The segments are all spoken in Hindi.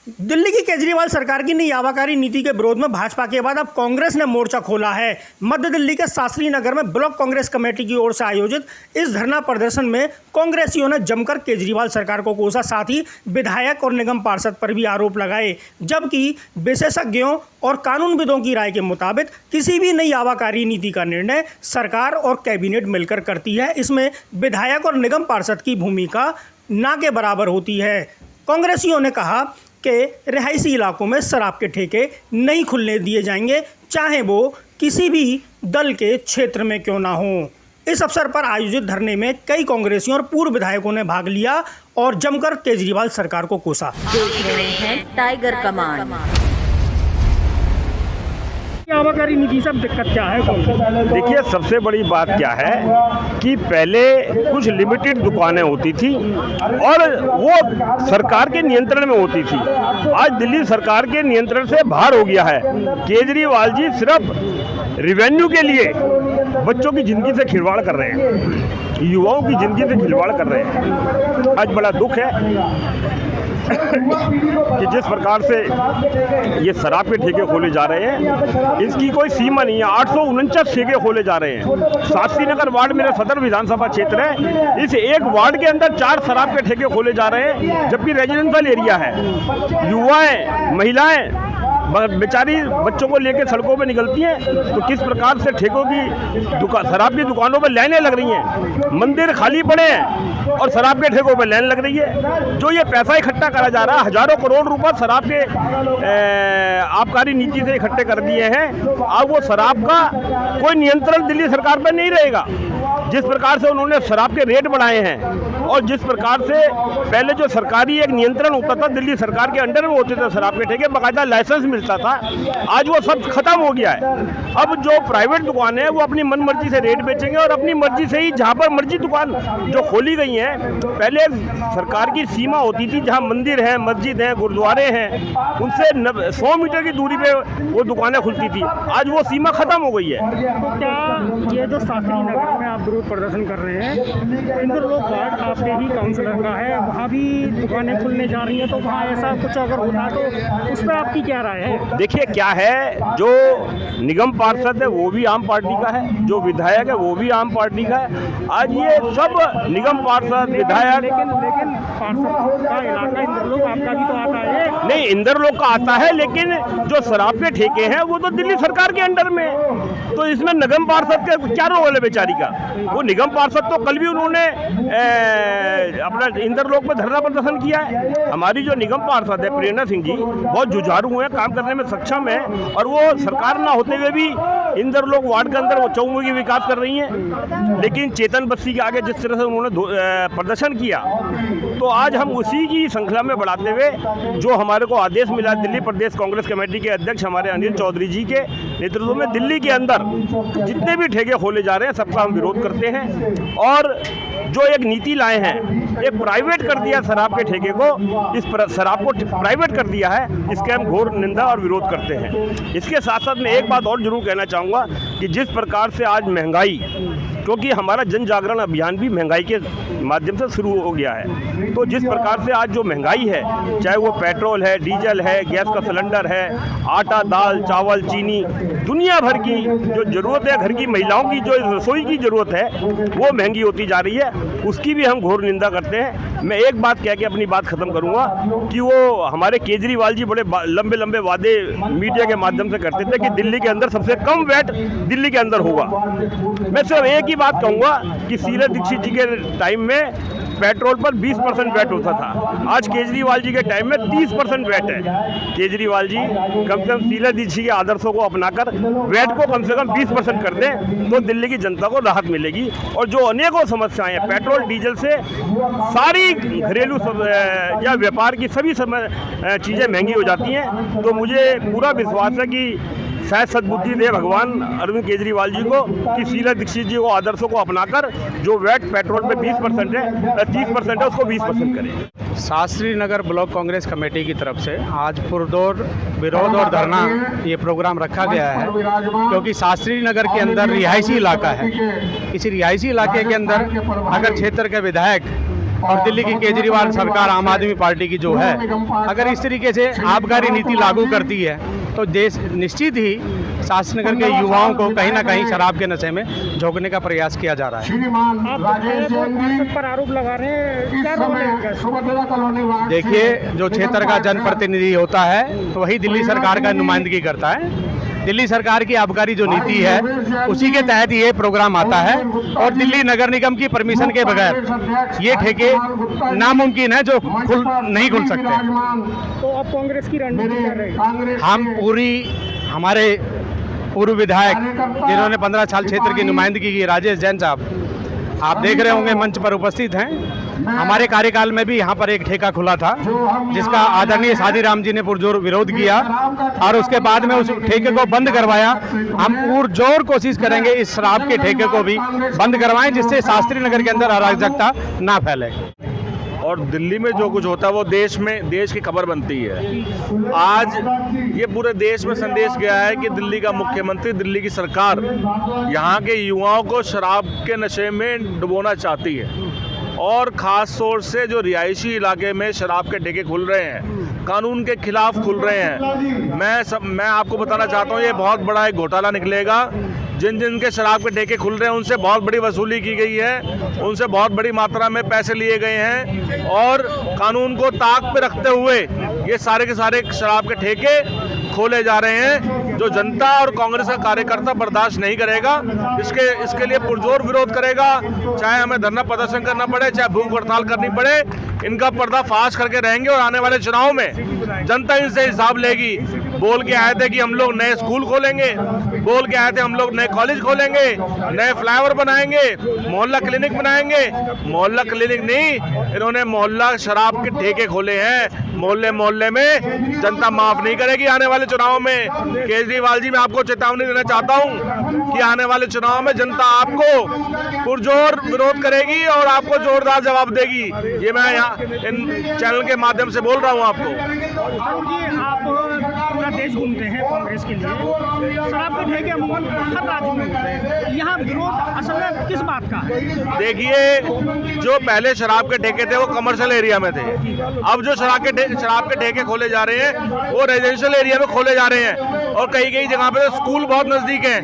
दिल्ली की केजरीवाल सरकार की नई आवाकारी नीति के विरोध में भाजपा के बाद अब कांग्रेस ने मोर्चा खोला है। मध्य दिल्ली के शास्त्री नगर में ब्लॉक कांग्रेस कमेटी की ओर से आयोजित इस धरना प्रदर्शन में कांग्रेसियों ने जमकर केजरीवाल सरकार को कोसा, साथ ही विधायक और निगम पार्षद पर भी आरोप लगाए। जबकि विशेषज्ञों और कानूनविदों की राय के मुताबिक किसी भी नई आवाकारी नीति का निर्णय सरकार और कैबिनेट मिलकर करती है। इसमें विधायक और निगम पार्षद की भूमिका ना के बराबर होती है। कांग्रेसियों ने कहा कि रिहायशी इलाकों में शराब के ठेके नहीं खुलने दिए जाएंगे, चाहे वो किसी भी दल के क्षेत्र में क्यों ना हो। इस अवसर पर आयोजित धरने में कई कांग्रेसियों और पूर्व विधायकों ने भाग लिया और जमकर केजरीवाल सरकार को कोसा। देख रहे हैं टाइगर कमान। आवाकारी नीति सब दिक्कत क्या है? देखिए, सबसे बड़ी बात क्या है कि पहले कुछ लिमिटेड दुकानें होती थी और वो सरकार के नियंत्रण में होती थी। आज दिल्ली सरकार के नियंत्रण से बाहर हो गया है। केजरीवाल जी सिर्फ रिवेन्यू के लिए बच्चों की जिंदगी से खिलवाड़ कर रहे हैं, युवाओं की जिंदगी से खिलवाड़ कर रहे हैं। आज बड़ा दुख है कि जिस प्रकार से ये शराब के ठेके खोले जा रहे हैं, इसकी कोई सीमा नहीं है। 849 ठेके खोले जा रहे हैं। शास्त्री नगर वार्ड मेरा सदर विधानसभा क्षेत्र है। इस एक वार्ड के अंदर 4 शराब के ठेके खोले जा रहे हैं, जबकि रेजिडेंशियल एरिया है। युवाएं, महिलाएं बेचारी बच्चों को लेकर सड़कों पे निकलती हैं, तो किस प्रकार से ठेकों की शराब की दुकानों पर लाइनें लग रही हैं। मंदिर खाली पड़े हैं और शराब के ठेकों पर लाइन लग रही है। जो ये पैसा इकट्ठा करा जा रहा है, हजारों करोड़ रुपए शराब के आबकारी नीति से इकट्ठे कर दिए हैं। अब वो शराब का कोई नियंत्रण दिल्ली सरकार पर नहीं रहेगा। जिस प्रकार से उन्होंने शराब के रेट बढ़ाए हैं और जिस प्रकार से पहले जो सरकारी एक नियंत्रण होता था, दिल्ली सरकार के अंडर में होते थे शराब के ठेके, बाकायदा लाइसेंस मिलता था, आज वो सब खत्म हो गया है। अब जो प्राइवेट दुकान है वो अपनी मन मर्जी से रेट बेचेंगे और अपनी मर्जी से ही जहाँ पर मर्जी दुकान जो खोली गई है। पहले सरकार की सीमा होती थी, जहाँ मंदिर है, मस्जिद है, गुरुद्वारे हैं, उनसे 100 मीटर की दूरी पे वो दुकानें खुलती थी। आज वो सीमा खत्म हो गई है। तो क्या ये जो शास्त्री नगर में आप विरोध प्रदर्शन कर रहे हैं, इंदर लोक वार्ड आपके ही काउंसिलर का है, वहाँ भी दुकानें खुलने जा रही हैं, तो वहाँ ऐसा कुछ अगर होता तो उस पर आपकी क्या राय है? देखिए, क्या है, जो निगम पार्षद है वो भी आम पार्टी का है, जो विधायक है वो भी आम पार्टी का है। आज ये सब निगम पार्षद, विधायक, लेकिन पार्षद का इलाका इंदर लोक आपका भी तो आता है। नहीं, इंदर लोक का आता है, लेकिन जो शराब के ठेके हैं वो तो दिल्ली सरकार के अंडर में, तो इसमें निगम पार्षद के क्या रोल है बेचारी का? वो निगम पार्षद तो कल भी उन्होंने अपना इंदर लोक में धरना प्रदर्शन किया है। हमारी जो निगम पार्षद है प्रेरणा सिंह जी, बहुत जुझारू हैं, काम करने में सक्षम है, और वो सरकार ना होते हुए भी इंदर लोक वार्ड के अंदर वो चौमुखी विकास कर रही हैं। लेकिन चेतन बस्ती के आगे जिस तरह से उन्होंने प्रदर्शन किया, तो आज हम उसी की श्रृंखला में बढ़ाते हुए जो हमारे को आदेश मिला दिल्ली प्रदेश कांग्रेस कमेटी के अध्यक्ष हमारे अनिल चौधरी जी के नेतृत्व में, दिल्ली के अंदर जितने भी ठेके खोले जा रहे हैं सबका हम विरोध करते हैं। और जो एक नीति लाए हैं, एक प्राइवेट कर दिया शराब के ठेके को, इस शराब को प्राइवेट कर दिया है, इसके हम घोर निंदा और विरोध करते हैं। इसके साथ साथ मैं एक बात और जरूर कहना चाहूँगा कि जिस प्रकार से आज महंगाई, क्योंकि हमारा जन जागरण अभियान भी महंगाई के माध्यम से शुरू हो गया है, तो जिस प्रकार से आज जो महंगाई है, चाहे वो पेट्रोल है, डीजल है, गैस का सिलेंडर है, आटा, दाल, चावल, चीनी, दुनिया भर की जो ज़रूरत है, घर की महिलाओं की जो रसोई की ज़रूरत है, वो महंगी होती जा रही है। उसकी भी हम घोर निंदा करते हैं। मैं एक बात कह के अपनी बात ख़त्म करूँगा कि वो हमारे केजरीवाल जी बड़े लंबे लंबे वादे मीडिया के माध्यम से करते थे कि दिल्ली के अंदर सबसे कम वैट दिल्ली के अंदर होगा। मैं सिर्फ एक ही बात कहूँगा कि शीला दीक्षित जी के टाइम में पेट्रोल पर 20% वैट होता था, आज केजरीवाल जी के टाइम में 30% वैट है। केजरीवाल जी कम से कम शीला दीक्षित के आदर्शों को अपनाकर वैट को कम से कम 20% कर दें, तो दिल्ली की जनता को राहत मिलेगी। और जो अनेकों समस्याएं हैं, पेट्रोल डीजल से सारी घरेलू या व्यापार की सभी चीज़ें महंगी हो जाती हैं, तो मुझे पूरा विश्वास है कि शायद सद्बुद्धि दे भगवान अरविंद केजरीवाल जी को कि शीला दीक्षित जी को आदर्शों को अपनाकर जो वैट पेट्रोल पे 20% है, 30% है, उसको 20% करें। शास्त्री नगर ब्लॉक कांग्रेस कमेटी की तरफ से आज पुरजोर विरोध और धरना ये प्रोग्राम रखा गया है, क्योंकि शास्त्री नगर के अंदर रिहायशी इलाका है। इस रिहायशी इलाके के अंदर अगर क्षेत्र के विधायक और दिल्ली की केजरीवाल सरकार आम आदमी पार्टी की जो है, अगर इस तरीके से आबकारी नीति लागू करती है तो देश निश्चित ही शास्त्री नगर के युवाओं को कहीं ना कहीं शराब के नशे में झोंकने का प्रयास किया जा रहा है। आप पर आरोप लगा रहे हैं, क्या रोल है इनका? देखिए, जो क्षेत्र का जनप्रतिनिधि होता है तो वही दिल्ली सरकार का नुमाइंदगी करता है। दिल्ली सरकार की आबकारी जो नीति है उसी के तहत ये प्रोग्राम आता है और दिल्ली नगर निगम की परमिशन के बगैर ये ठेके नामुमकिन है जो नहीं खुल सकते। तो अब कांग्रेस की रणनीति क्या रहेगी? हम हमारे पूर्व विधायक जिन्होंने 15 साल क्षेत्र की नुमाइंदगी की, राजेश जैन साहब, आप देख रहे होंगे मंच पर उपस्थित हैं। हमारे कार्यकाल में भी यहाँ पर एक ठेका खुला था जिसका आदरणीय शादीराम जी ने पुरजोर विरोध किया और उसके बाद में उस ठेके को बंद करवाया। हम पुरजोर कोशिश करेंगे इस शराब के ठेके को भी बंद करवाएं जिससे शास्त्री नगर के अंदर अराजकता ना फैले। और दिल्ली में जो कुछ होता है वो देश की खबर बनती है। आज ये पूरे देश में संदेश गया है कि दिल्ली का मुख्यमंत्री, दिल्ली की सरकार यहाँ के युवाओं को शराब के नशे में डुबोना चाहती है और ख़ास तौर से जो रिहायशी इलाके में शराब के ठेके खुल रहे हैं, कानून के खिलाफ खुल रहे हैं। मैं आपको बताना चाहता हूँ ये बहुत बड़ा एक घोटाला निकलेगा। जिन के शराब के ठेके खुल रहे हैं उनसे बहुत बड़ी वसूली की गई है, उनसे बहुत बड़ी मात्रा में पैसे लिए गए हैं और कानून को ताक पे रखते हुए ये सारे के सारे शराब के ठेके खोले जा रहे हैं जो जनता और कांग्रेस का कार्यकर्ता बर्दाश्त नहीं करेगा। इसके लिए पुरजोर विरोध करेगा, चाहे हमें धरना प्रदर्शन करना पड़े, चाहे भूख हड़ताल करनी पड़े। इनका पर्दाफाश करके रहेंगे और आने वाले चुनाव में जनता इनसे हिसाब लेगी। बोल के आए थे कि हम लोग नए स्कूल खोलेंगे, बोल के आए थे हम लोग नए कॉलेज खोलेंगे, नए फ्लाईओवर बनाएंगे, मोहल्ला क्लिनिक बनाएंगे। मोहल्ला क्लिनिक नहीं, इन्होंने मोहल्ला शराब के ठेके खोले हैं। मोहल्ले मोहल्ले में जनता माफ नहीं करेगी आने वाले चुनाव में। केजरीवाल जी, मैं आपको चेतावनी देना चाहता हूं कि आने वाले चुनाव में जनता आपको पुरजोर विरोध करेगी और आपको जोरदार जवाब देगी। ये मैं यहाँ इन चैनल के माध्यम से बोल रहा हूँ आपको। आप पूरा देश घूमते हैं कांग्रेस के लिए, शराब के ठेके अमूमन हर राज्य में होते हैं, यहाँ विरोध असल में किस बात का है? देखिए, जो पहले शराब के ठेके थे वो कमर्शियल एरिया में थे। अब जो शराब के ठेके खोले जा रहे हैं वो रेजिडेंशियल एरिया में खोले जा रहे हैं और कई जगह पर स्कूल बहुत नजदीक है,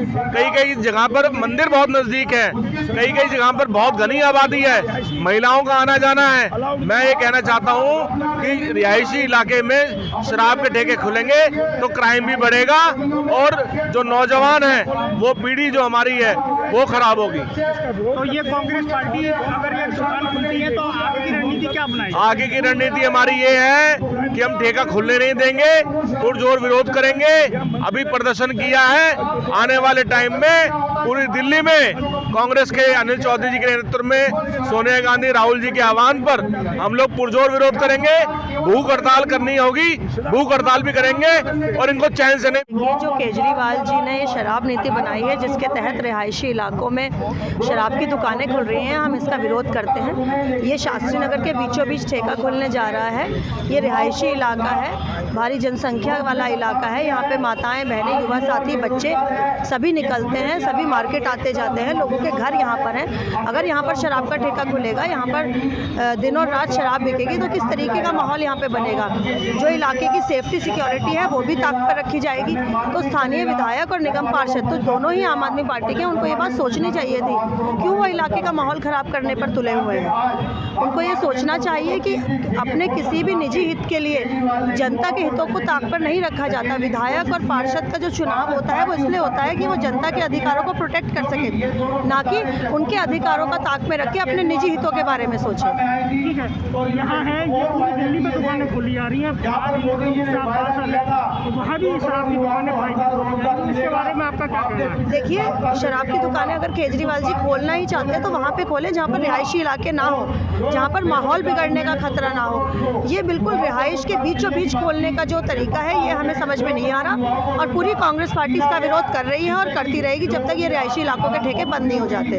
कई जगह पर मंदिर बहुत नजदीक है, कई जगह पर बहुत घनी आबादी है, महिलाओं का आना जाना है। मैं ये कहना चाहता हूँ कि रिहायशी इलाके में शराब के ठेके खुलेंगे तो क्राइम भी बढ़ेगा और जो नौजवान है, वो पीढ़ी जो हमारी है वो खराब होगी। तो ये कांग्रेस पार्टी अगर ये दुकान खुलती है तो आगे की रणनीति क्या बनाएगी? आगे की रणनीति हमारी ये है कि हम ठेका खुलने नहीं देंगे, पुरजोर विरोध करेंगे। अभी प्रदर्शन किया है, आने वाले टाइम में पूरी दिल्ली में कांग्रेस के अनिल चौधरी जी के नेतृत्व में, सोनिया गांधी, राहुल जी के आह्वान पर हम लोग पुरजोर विरोध करेंगे। भूख हड़ताल करनी होगी, भूख हड़ताल भी करेंगे और इनको चैन से नहीं। ये जो केजरीवाल जी ने ये शराब नीति बनाई है जिसके तहत रिहायशी इलाकों में शराब की दुकानें खुल रही हैं, हम इसका विरोध करते हैं। ये शास्त्री नगर के बीचों बीच ठेका खुलने जा रहा है। ये रिहायशी इलाका है, भारी जनसंख्या वाला इलाका है। यहाँ पे माताएं, बहनें, युवा साथी, बच्चे सभी निकलते हैं, सभी मार्केट आते जाते हैं, लोगों के घर यहाँ पर हैं। अगर यहाँ पर शराब का ठेका खुलेगा, यहाँ पर दिन और रात शराब बिकेगी तो किस तरीके का माहौल यहाँ पे बनेगा? जो इलाके की सेफ्टी सिक्योरिटी है वो भी ताक पर रखी जाएगी। तो स्थानीय विधायक और निगम पार्षद तो दोनों ही आम आदमी पार्टी के, उनको ये बात सोचनी चाहिए थी। क्यों वो इलाके का माहौल ख़राब करने पर तुले हुए हैं? उनको ये सोचना चाहिए कि अपने किसी भी निजी हित के लिए जनता के हितों को ताक पर नहीं रखा जाता। विधायक और पार्षद का जो चुनाव होता है वो इसलिए होता है कि वो जनता के अधिकारों को प्रोटेक्ट कर सके, ना कि उनके अधिकारों का ताक में रख के अपने निजी हितों के बारे में सोचे। ठीक है, तो यहाँ है ये पूरी दिल्ली में दुकानें खुली जा रही हैं, वहाँ भी शराब की दुकानें भाई, इसके बारे में आपका क्या कहना है? देखिए, शराब की दुकानें अगर केजरीवाल जी खोलना ही चाहते हैं तो वहाँ पे खोलें जहाँ पर रिहायशी इलाके ना हो, जहाँ पर माहौल बिगड़ने का खतरा ना हो। ये बिल्कुल रिहाइश के बीचों बीच खोलने का जो तरीका है ये हमें समझ में नहीं आ रहा और पूरी कांग्रेस पार्टी इसका विरोध कर रही है और करती रहेगी जब तक ये रिहायशी इलाकों के ठेके बंद नहीं नहीं हो जाते।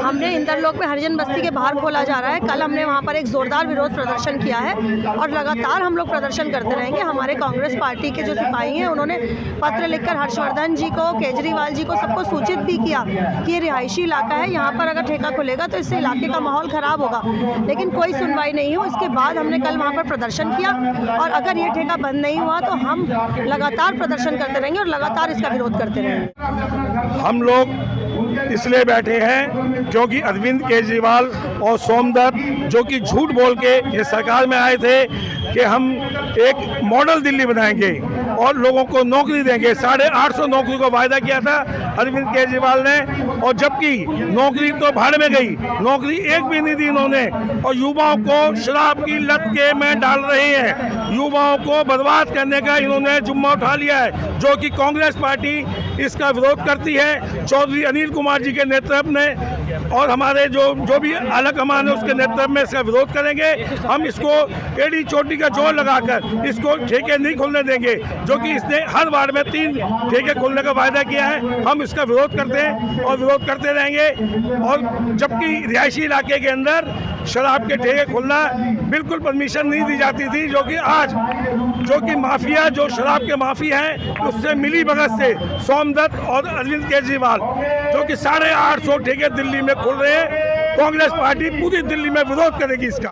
हमने इंदरलोक में हरिजन बस्ती के बाहर खोला जा रहा है। कल हमने वहाँ पर एक ज़ोरदार विरोध प्रदर्शन किया है और लगातार हम लोग प्रदर्शन करते रहेंगे। हमारे कांग्रेस पार्टी के जो सिपाही हैं उन्होंने पत्र लिखकर हर्षवर्धन जी को, केजरीवाल जी को, सबको सूचित भी किया कि ये रिहायशी इलाका है, यहाँ पर अगर ठेका खुलेगा तो इससे इलाके का माहौल ख़राब होगा, लेकिन कोई सुनवाई नहीं हुई। इसके बाद हमने कल वहाँ पर प्रदर्शन किया और अगर ये ठेका बंद नहीं हुआ तो हम लगातार प्रदर्शन करते रहेंगे और लगातार इसका विरोध करते रहेंगे। हम लोग इसलिए बैठे हैं क्योंकि अरविंद केजरीवाल और सोमदत्त जो कि झूठ बोल के ये सरकार में आए थे कि हम एक मॉडल दिल्ली बनाएंगे और लोगों को नौकरी देंगे। 850 नौकरी को वायदा किया था अरविंद केजरीवाल ने, और जबकि नौकरी तो भाड़ में गई, नौकरी एक भी नहीं दी इन्होंने, और युवाओं को शराब की लत के में डाल रहे हैं। युवाओं को बर्बाद करने का इन्होंने जुम्मा उठा लिया है, जो कि कांग्रेस पार्टी इसका विरोध करती है। चौधरी अनिल कुमार जी के नेतृत्व में और हमारे जो भी आला कमान है उसके नेतृत्व में इसका विरोध करेंगे। हम इसको एड़ी चोटी का जोर लगाकर इसको ठेके नहीं खोलने देंगे, जो कि इसने हर बार में 3 ठेके खोलने का वायदा किया है। हम इसका विरोध करते हैं और विरोध करते रहेंगे। और जबकि रिहायशी इलाके के अंदर शराब के ठेके खोलना बिल्कुल परमिशन नहीं दी जाती थी, जो कि आज जो कि माफिया, जो शराब के माफिया हैं, उससे मिली भगत से सोमदत्त और अरविंद केजरीवाल जो कि 850 ठेके दिल्ली में खोल रहे हैं। कांग्रेस पार्टी पूरी दिल्ली में विरोध करेगी इसका।